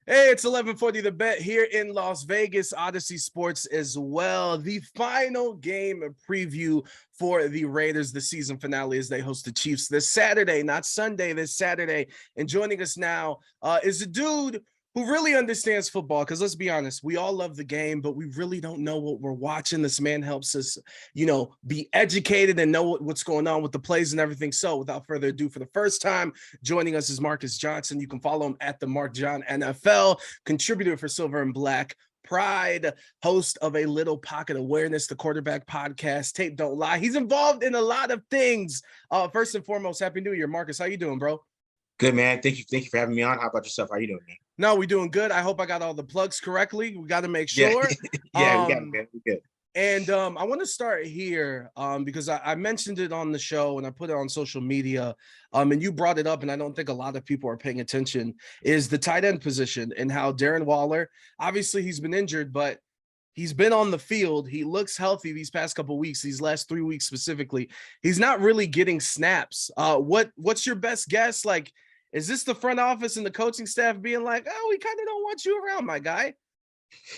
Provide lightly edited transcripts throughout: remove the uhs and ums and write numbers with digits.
Hey, it's 11:40 The Bet here in Las Vegas, Audacy Sports as well. The final game preview for the Raiders, the season finale as they host the Chiefs this Saturday, not Sunday, this Saturday. And joining us now is a dude who really understands football, because let's be honest, we all love the game, but we really don't know what we're watching. This man helps us, be educated and know what's going on with the plays and everything. So without further ado, for the first time, joining us is Marcus Johnson. You can follow him at the Mark John NFL, contributor for Silver and Black Pride, host of A Little Pocket Awareness, the quarterback podcast, Tape Don't Lie. He's involved in a lot of things. First and foremost, Happy New Year, Marcus. How you doing, bro? Good, man. Thank you for having me on. How about yourself? How you doing, man? No, we're doing good. I hope I got all the plugs correctly. We got to make Yeah, sure. yeah, we got it, man. We good. And I want to start here because I mentioned it on the show and I put it on social media, and you brought it up, and I don't think a lot of people are paying attention, is the tight end position and how Darren Waller, obviously he's been injured, but he's been on the field. He looks healthy these past couple of weeks, these last 3 weeks specifically. He's not really getting snaps. What's your best guess? Like, is this the front office and the coaching staff being like, oh, we kind of don't want you around, my guy?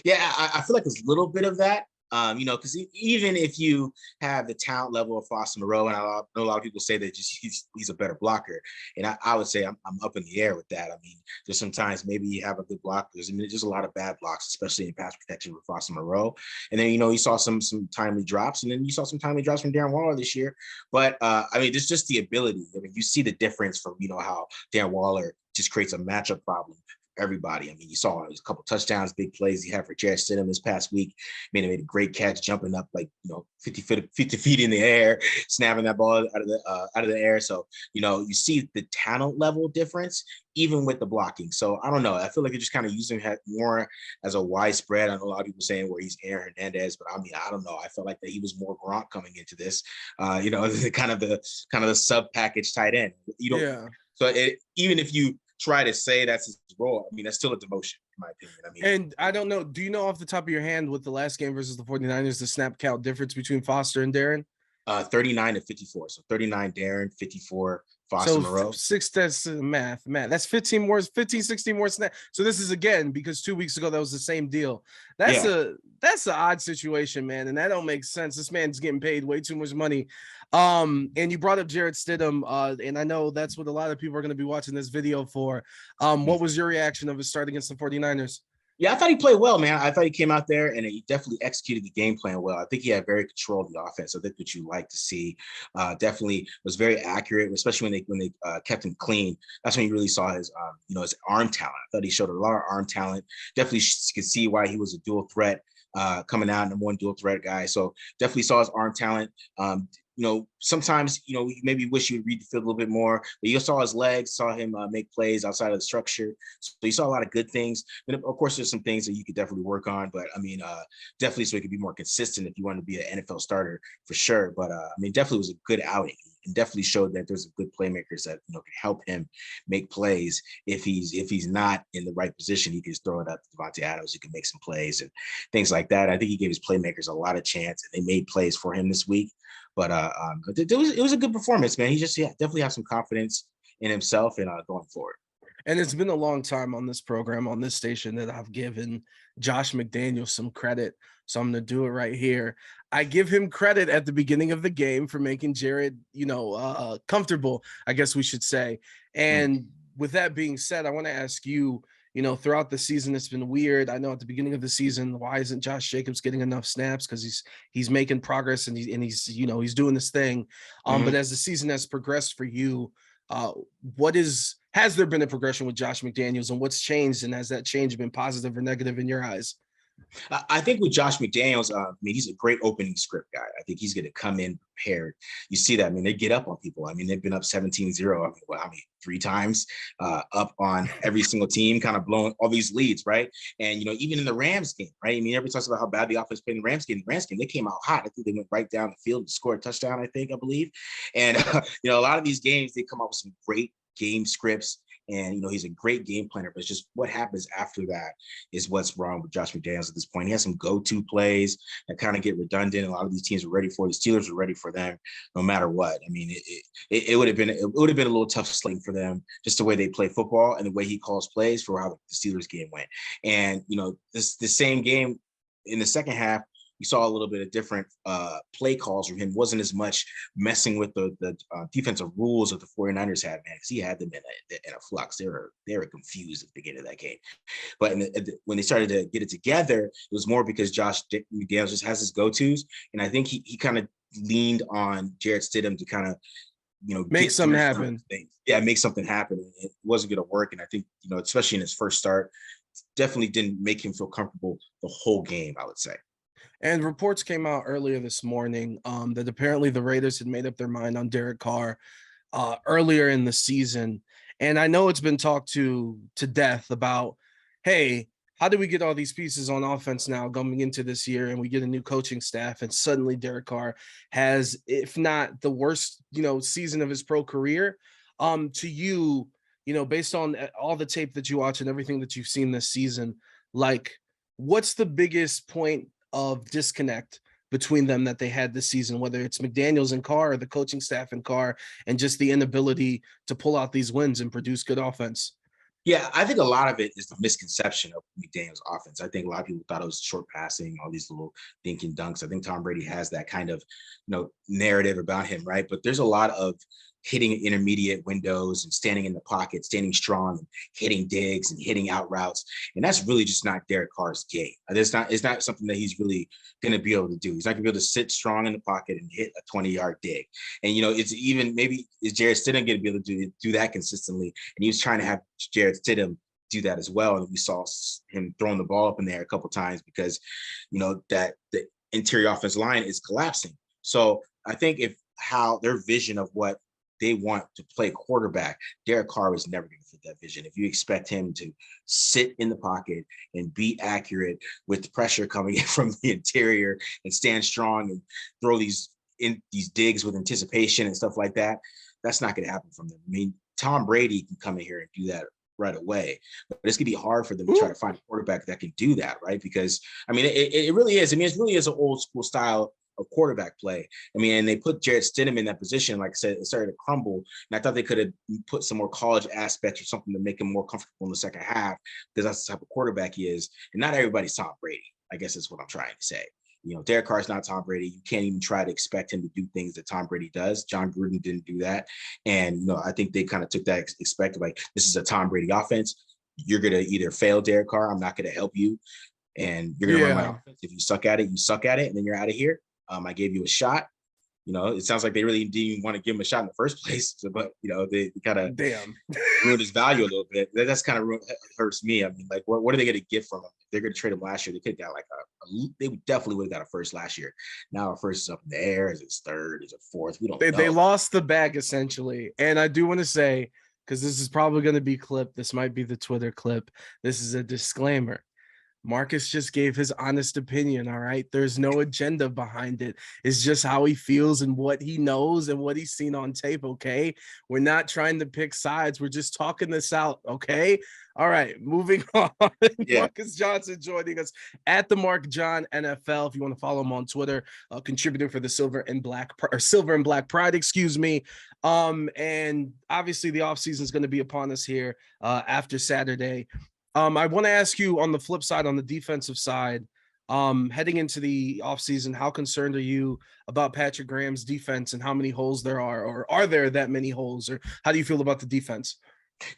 Yeah, I feel like there's a little bit of that. Because even if you have the talent level of Foster Moreau, and I know a lot of people say that just he's a better blocker, and I would say I'm up in the air with that. I mean, there's sometimes maybe you have a good block. There's a lot of bad blocks, especially in pass protection with Foster Moreau. And then you saw some timely drops, and then you saw some timely drops from Darren Waller this year. But I mean, there's just the ability. I mean, you see the difference from how Darren Waller just creates a matchup problem everybody. I mean, you saw a couple touchdowns, big plays he had for Jarrett Stidham this past week. He made a great catch, jumping up like 50 feet in the air, snapping that ball out of the air. So you see the talent level difference even with the blocking. So I don't know. I feel like you're just kind of using it more as a widespread. I know a lot of people saying where he's Aaron Hernandez, but I mean, I don't know. I felt like that he was more Gronk coming into this. The kind of the sub package tight end. Yeah. So even if you try to say that's his role, I mean, that's still a demotion, in my opinion. I mean, and I don't know. Do you know off the top of your hand with the last game versus the 49ers, the snap count difference between Foster and Darren? 39 to 54. So 39 Darren, 54 Foster Moreau. That's math. That's 15, 16 more snaps. So this is again because 2 weeks ago that was the same deal. That's an odd situation, man, and that don't make sense. This man's getting paid way too much money. And you brought up Jarrett Stidham, and I know that's what a lot of people are going to be watching this video for. What was your reaction of his start against the 49ers? Yeah, I thought he played well, man. I thought he came out there and he definitely executed the game plan well. I think he had very control of the offense. I think what you like to see. Definitely was very accurate, especially when they kept him clean. That's when you really saw his his arm talent. I thought he showed a lot of arm talent. Definitely could see why he was a dual threat coming out, number one dual threat guy. So definitely saw his arm talent. Sometimes, you maybe wish you would read the field a little bit more, but you saw his legs, saw him make plays outside of the structure. So you saw a lot of good things. And of course, there's some things that you could definitely work on, but I mean, definitely so he could be more consistent if you want to be an NFL starter for sure. But I mean, definitely was a good outing and definitely showed that there's good playmakers that, can help him make plays. If he's not in the right position, he can just throw it up to Devontae Adams, who can make some plays and things like that. I think he gave his playmakers a lot of chance and they made plays for him this week. But it was a good performance, man. He just definitely has some confidence in himself and going forward. And it's been a long time on this program, on this station, that I've given Josh McDaniels some credit. So I'm going to do it right here. I give him credit at the beginning of the game for making Jared, comfortable, I guess we should say. And with that being said, I want to ask you, throughout the season, it's been weird. I know at the beginning of the season, why isn't Josh Jacobs getting enough snaps? Because he's making progress and he's doing this thing. But as the season has progressed for you, has there been a progression with Josh McDaniels, and what's changed? And has that change been positive or negative in your eyes? I think with Josh McDaniels, he's a great opening script guy. I think he's going to come in prepared. You see that. I mean, they get up on people. I mean, they've been up 17-0. I mean, 3 times up on every single team, kind of blowing all these leads, right? And, even in the Rams game, right? I mean, everybody talks about how bad the offense played in the Rams game. The Rams game, they came out hot. I think they went right down the field and scored a touchdown, I believe. And, a lot of these games, they come up with some great game scripts And, he's a great game planner, but it's just what happens after that is what's wrong with Josh McDaniels at this point. He has some go-to plays that kind of get redundant. A lot of these teams are ready for it. The Steelers are ready for them no matter what. I mean, it would have been a little tough sledding for them, just the way they play football and the way he calls plays for how the Steelers game went. And, the same game in the second half, you saw a little bit of different play calls from him. Wasn't as much messing with the defensive rules that the 49ers had, man, because he had them in a flux. They were confused at the beginning of that game. But when they started to get it together, it was more because Josh McDaniels just has his go-tos. And I think he kind of leaned on Jarrett Stidham to kind of, make something happen. Yeah, make something happen. It wasn't going to work. And I think, especially in his first start, definitely didn't make him feel comfortable the whole game, I would say. And reports came out earlier this morning that apparently the Raiders had made up their mind on Derek Carr earlier in the season. And I know it's been talked to death about, hey, how do we get all these pieces on offense now going into this year, and we get a new coaching staff, and suddenly Derek Carr has, if not the worst, season of his pro career. To you, based on all the tape that you watch and everything that you've seen this season, like, what's the biggest point of disconnect between them that they had this season, whether it's McDaniels and Carr or the coaching staff and Carr, and just the inability to pull out these wins and produce good offense? Yeah, I think a lot of it is the misconception of McDaniels' offense. I think a lot of people thought it was short passing, all these little dink and dunks. I think Tom Brady has that kind of, narrative about him, right? But there's a lot of hitting intermediate windows and standing in the pocket, standing strong, and hitting digs and hitting out routes. And that's really just not Derek Carr's game. It's not something that he's really going to be able to do. He's not going to be able to sit strong in the pocket and hit a 20-yard dig. And, it's even maybe is Jarrett Stidham going to be able to do that consistently? And he was trying to have Jarrett Stidham do that as well. And we saw him throwing the ball up in there a couple of times because, that the interior offensive line is collapsing. So I think how their vision of what they want to play quarterback, Derek Carr is never going to fit that vision. If you expect him to sit in the pocket and be accurate with the pressure coming in from the interior and stand strong and throw these digs with anticipation and stuff like that, that's not going to happen from them. I mean, Tom Brady can come in here and do that right away, but it's gonna be hard for them to try to find a quarterback that can do that, right? Because it really is. It really is an old school style of quarterback play. And they put Jarrett Stidham in that position. Like I said, it started to crumble, and I thought they could have put some more college aspects or something to make him more comfortable in the second half, because that's the type of quarterback he is. And not everybody's Tom Brady, I guess is what I'm trying to say. Derek Carr's not Tom Brady. You can't even try to expect him to do things that Tom Brady does. John Gruden didn't do that. And, I think they kind of took that expected, like, this is a Tom Brady offense. You're going to either fail Derek Carr. I'm not going to help you. And you're going to run my offense. If you suck at it, you suck at it. And then you're out of here. I gave you a shot. It sounds like they really didn't even want to give him a shot in the first place. But, they kind of ruined his value a little bit. That's kind of hurts me. I mean, like, what are they going to get from him? If they're going to trade him last year, they could have got they definitely would have got a first last year. Now our first is up in the air. Is it third? Is it fourth? We don't know. They lost the bag, essentially. And I do want to say, because this is probably going to be clipped, this might be the Twitter clip. This is a disclaimer. Marcus just gave his honest opinion, all right? There's no agenda behind it. It's just how he feels and what he knows and what he's seen on tape, okay? We're not trying to pick sides. We're just talking this out, okay? All right, moving on. Yeah. Marcus Johnson joining us at the Mark John NFL. If you want to follow him on Twitter, contributor for the Silver and Black Pride, excuse me. And obviously the offseason is going to be upon us here after Saturday. I want to ask you on the flip side, on the defensive side, heading into the offseason, how concerned are you about Patrick Graham's defense and how many holes there are, or are there that many holes, or how do you feel about the defense?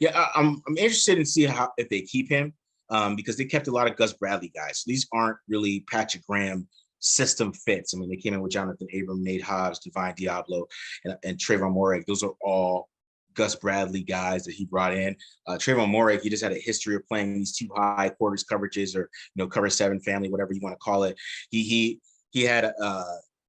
Yeah, I'm interested in seeing if they keep him, because they kept a lot of Gus Bradley guys. So these aren't really Patrick Graham system fits. I mean, they came in with Jonathan Abram, Nate Hobbs, Divine Diablo, and Trayvon Moehrig. Those are all Gus Bradley guys that he brought in. Trayvon Moehrig, he just had a history of playing these two high quarters coverages, or cover seven family, whatever you want to call it. He had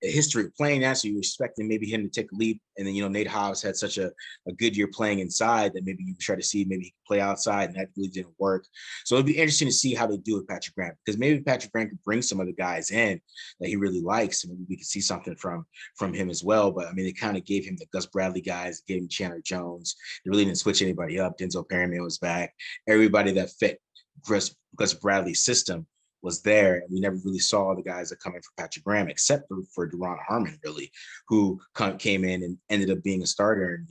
a history of playing that, so you're expecting maybe him to take a leap. And then, Nate Hobbs had such a good year playing inside that maybe you try to see maybe he could play outside, and that really didn't work. So it'd be interesting to see how they do with Patrick Graham, because maybe Patrick Graham could bring some of the guys in that he really likes, and maybe we could see something from him as well. But I mean, they kind of gave him the Gus Bradley guys, gave him Chandler Jones. They really didn't switch anybody up. Denzel Perryman was back. Everybody that fit Gus Bradley's system was there, and we never really saw the guys that come in for Patrick Graham, except for Deron Harmon, really, who came in and ended up being a starter,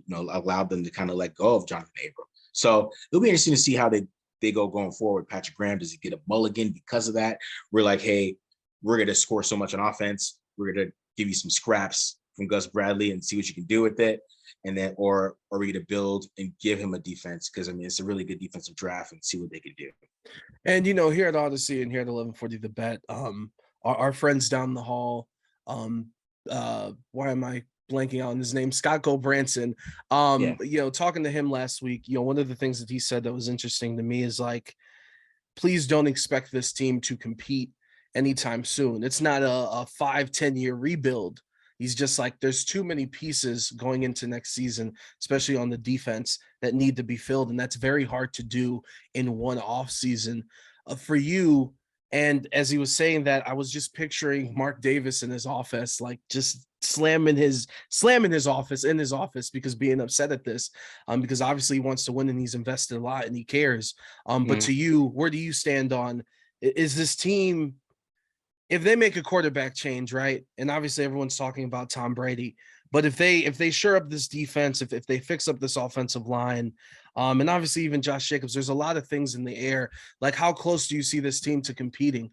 and allowed them to kind of let go of Jonathan Abram. So it'll be interesting to see how they go going forward. Patrick Graham, does he get a mulligan because of that? We're like, hey, we're going to score so much on offense, we're going to give you some scraps from Gus Bradley and see what you can do with it. And then, or are we going to build and give him a defense? Because I mean, it's a really good defensive draft, and see what they can do. And here at Audacy and here at 1140 The Bet, our friends down the hall, why am I blanking out on his name? Scott Gulbranson. Talking to him last week, one of the things that he said that was interesting to me is like, please don't expect this team to compete anytime soon. It's not a 5-10 year rebuild. He's just like, there's too many pieces going into next season, especially on the defense, that need to be filled. And that's very hard to do in one off season for you. And as he was saying that, I was just picturing Mark Davis in his office, like just slamming his office because being upset at this, because obviously he wants to win and he's invested a lot and he cares. But to you, where do you stand on, is this team, if they make a quarterback change, right? And obviously everyone's talking about Tom Brady, but if they shore up this defense, if they fix up this offensive line, and obviously even Josh Jacobs, there's a lot of things in the air. Like, how close do you see this team to competing?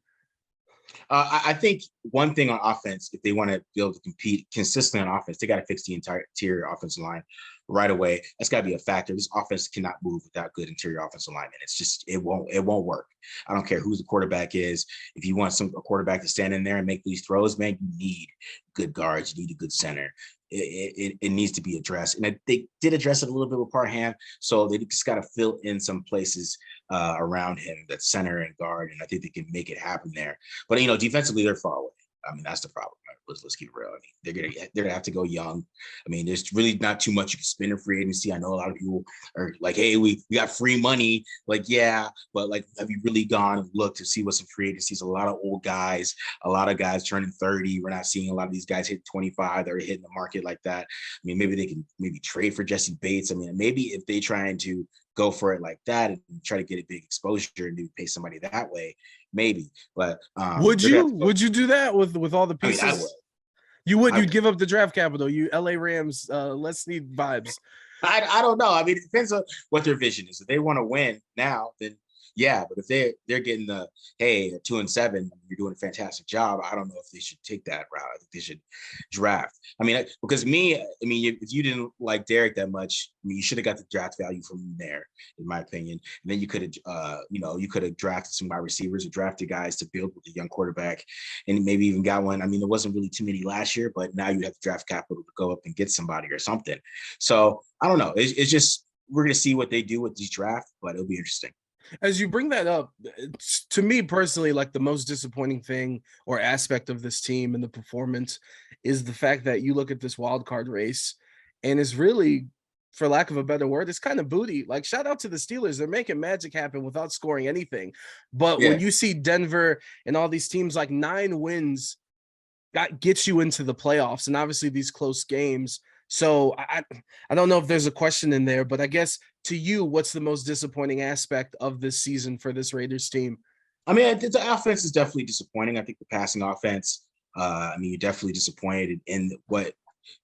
I think one thing on offense, if they want to be able to compete consistently on offense, they got to fix the entire interior offensive line right away. That's got to be a factor. This offense cannot move without good interior offensive linemen. It's just, it won't work. I don't care who the quarterback is. If you want a quarterback to stand in there and make these throws, man, you need good guards. You need a good center. It needs to be addressed. And they did address it a little bit with Parham. So they just got to fill in some places around him, that center and guard. And I think they can make it happen there. But, defensively, they're far away. I mean, that's the problem. Right? Let's keep it real. I mean, they're gonna have to go young. I mean, there's really not too much you can spend in free agency. I know a lot of people are like, "Hey, we got free money." Like, yeah, but like, have you really gone and looked to see what's in free agency? A lot of old guys, a lot of guys turning 30. We're not seeing a lot of these guys hit 25. They're hitting the market like that. I mean, maybe they can trade for Jesse Bates. I mean, maybe if they trying to go for it like that and try to get a big exposure and pay somebody that way, maybe. But would you do that with all the pieces? I mean, I would. You'd give up the draft capital. You LA Rams, let's need vibes. I don't know. I mean, it depends on what their vision is. If they want to win now, then yeah. But if they're getting the, hey, 2-7, you're doing a fantastic job, I don't know if they should take that route. I think they should draft. I mean, because if you didn't like Derek that much, I mean, you should have got the draft value from there, in my opinion. And then you could have drafted some wide receivers or drafted guys to build with a young quarterback, and maybe even got one. I mean, there wasn't really too many last year, but now you have the draft capital to go up and get somebody or something. So I don't know. It's just, we're going to see what they do with these draft, but it'll be interesting. As you bring that up, to me personally, like the most disappointing thing or aspect of this team and the performance is the fact that you look at this wild card race and it's really, for lack of a better word, it's kind of booty. Like, shout out to the Steelers. They're making magic happen without scoring anything. But when you see Denver and all these teams, like 9 wins gets you into the playoffs, and obviously these close games. So I don't know if there's a question in there, but I guess to you, what's the most disappointing aspect of this season for this Raiders team? I mean, the offense is definitely disappointing. I think the passing offense, you're definitely disappointed in what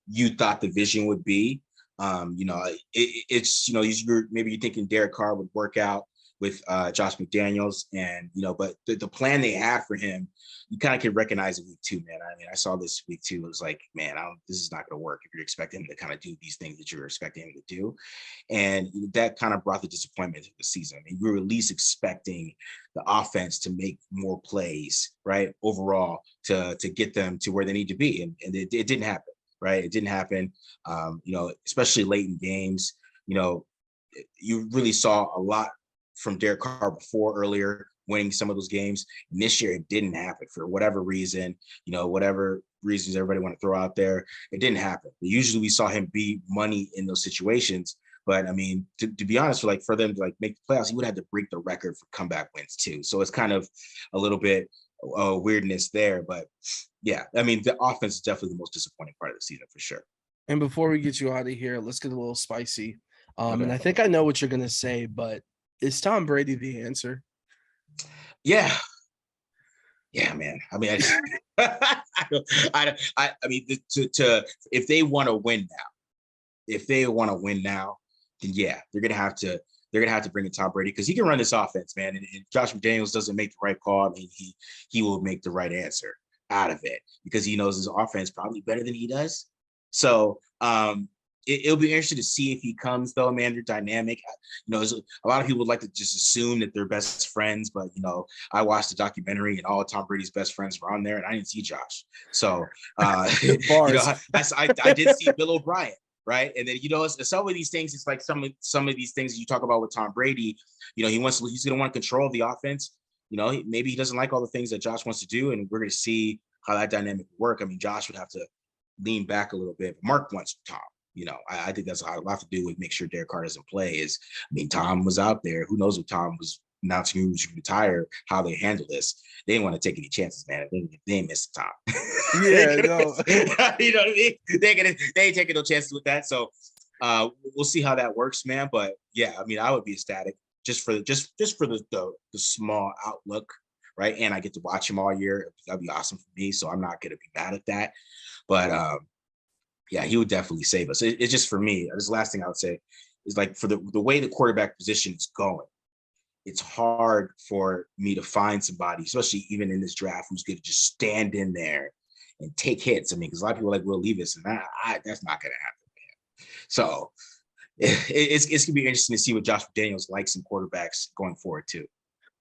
you thought the vision would be. It's maybe you're thinking Derek Carr would work out with Josh McDaniels, and but the plan they had for him, you kind of can recognize in week 2, man. I mean, I saw this week 2. It was like, man, this is not going to work if you're expecting him to kind of do these things that you're expecting him to do, and that kind of brought the disappointment of the season. I mean, we were at least expecting the offense to make more plays, right, overall to get them to where they need to be, and it didn't happen, right? It didn't happen, especially late in games. You really saw a lot from Derek Carr before earlier, winning some of those games. And this year it didn't happen for whatever reason, whatever reasons everybody want to throw out there. It didn't happen. Usually we saw him be money in those situations. But I mean, to be honest, for them to make the playoffs, he would have to break the record for comeback wins too. So it's kind of a little bit weirdness there. But yeah, I mean, the offense is definitely the most disappointing part of the season for sure. And before we get you out of here, let's get a little spicy. Okay. And I think I know what you're going to say, but is Tom Brady the answer? Yeah. Yeah, man. I mean, I mean, if they want to win now, then yeah, they're gonna have to bring in Tom Brady because he can run this offense, man. And Josh McDaniels doesn't make the right call. I mean, he will make the right answer out of it because he knows his offense probably better than he does. So it'll be interesting to see if he comes, though, man. They're dynamic. A lot of people would like to just assume that they're best friends, but I watched the documentary and all of Tom Brady's best friends were on there, and I didn't see Josh. So I did see Bill O'Brien, right? And then some of these things, it's like some of these things you talk about with Tom Brady. He's going to want control of the offense. Maybe he doesn't like all the things that Josh wants to do, and we're going to see how that dynamic would work. I mean, Josh would have to lean back a little bit. But Mark wants Tom. I think that's a lot to do with make sure Derek Carr doesn't play. Tom was out there. Who knows what Tom was announcing he was retire, how they handle this. They didn't want to take any chances, man. They didn't miss Tom. Yeah, no. You know what I mean? They ain't taking no chances with that. So we'll see how that works, man. But yeah, I mean, I would be ecstatic just for the small outlook, right? And I get to watch him all year. That'd be awesome for me. So I'm not gonna be mad at that. But yeah, he would definitely save us. It's just for me. This last thing I would say is for the way the quarterback position is going, it's hard for me to find somebody, especially even in this draft, who's going to just stand in there and take hits. I mean, because a lot of people are like Will Levis, and that's not going to happen, man. So it's going to be interesting to see what Josh McDaniels likes in quarterbacks going forward too.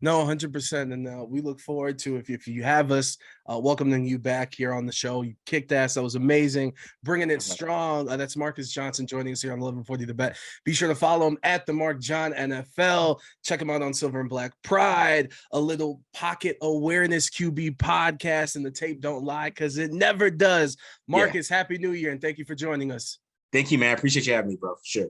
No, 100%. And we look forward to, if you have us, welcoming you back here on the show. You kicked ass. That was amazing. Bringing it strong. That's Marcus Johnson joining us here on 1140 The Bet. Be sure to follow him at the Mark John NFL. Check him out on Silver and Black Pride, a little pocket awareness QB podcast, and the tape don't lie because it never does. Marcus, Happy New Year, and thank you for joining us. Thank you, man. I appreciate you having me, bro, for sure.